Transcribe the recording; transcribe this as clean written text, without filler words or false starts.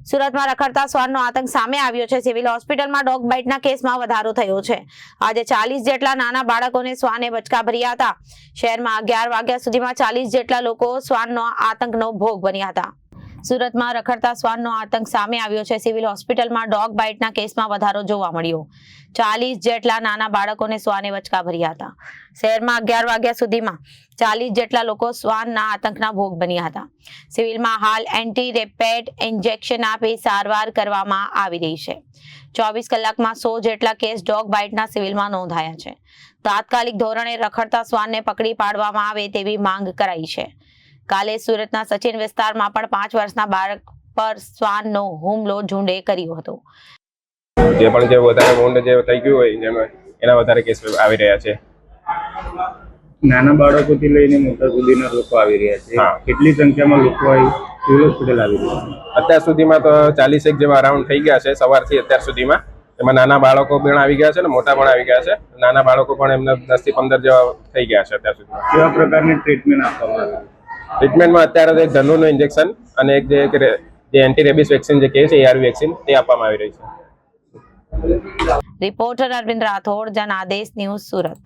સુરતમાં રખડતા શ્વાનનો આતંક સામે આવ્યો છે। સિવિલ હોસ્પિટલમાં ડોગ બાઇટના કેસમાં વધારો થયો છે। આજે 40 જેટલા નાના બાળકોને શ્વાને બચકા ભર્યા હતા। શહેરમાં 11 વાગ્યા સુધીમાં 40 જેટલા લોકો શ્વાનનો આતંકનો ભોગ બન્યા હતા। સુરતમાં રખડતા શ્વાનનો આતંક સામે આવ્યો છે। સિવિલ હોસ્પિટલમાં ડોગ બાઇટના કેસમાં વધારો જોવા મળ્યો। 40 જેટલા નાના બાળકોને શ્વાને બચકા ભર્યા હતા। શહેરમાં 11 વાગ્યા સુધીમાં 40 જેટલા લોકો શ્વાનના આતંકના ભોગ બન્યા હતા। સિવિલમાં હાલ એન્ટી રેપેડ ઇન્જેક્શન આપી સારવાર કરવામાં આવી રહી છે। 24 કલાકમાં 100 જેટલા કેસ ડોગ બાઇટના સિવિલમાં નોંધાયા છે। તાત્કાલિક ધોરણે રખડતા શ્વાનને પકડી પાડવામાં આવે તેવી માંગ કરાઈ છે। કાલે સુરતના સચિન વિસ્તારમાં પણ 5 વર્ષના બાળક પર શ્વાનનો હુમલો ઝુંડે કર્યો હતો। જે પણ જે વધારે વોન્ડ જે થઈ ગયું હોય જેમાં એના વધારે કેસ આવી રહ્યા છે। નાના બાળકોથી લઈને મોટા સુધીના લોકો આવી રહ્યા છે। હા। કેટલી સંખ્યામાં લોકો અહીં સિવિલ હોસ્પિટલ આવી રહ્યા છે? અત્યાર સુધીમાં તો 40 જેવા રાઉન્ડ થઈ ગયા છે સવારથી અત્યાર સુધીમાં। એમાં નાના બાળકો પણ આવી ગયા છે ને મોટા પણ આવી ગયા છે। નાના બાળકો પણ એમને 10 થી 15 જેવા થઈ ગયા છે અત્યાર સુધીમાં। કેવા પ્રકારની ટ્રીટમેન્ટ આપવામાં આવે છે? ટ્રીટમેન્ટમાં અત્યારે એક ધનુનું ઇન્જેક્શન અને એક જે એન્ટી રેબિસ વેક્સિન જે કહે છે ARV વેક્સિન તે આપવામાં આવી રહી છે। Reporter Arvind Rathod, Janadesh news, Surat.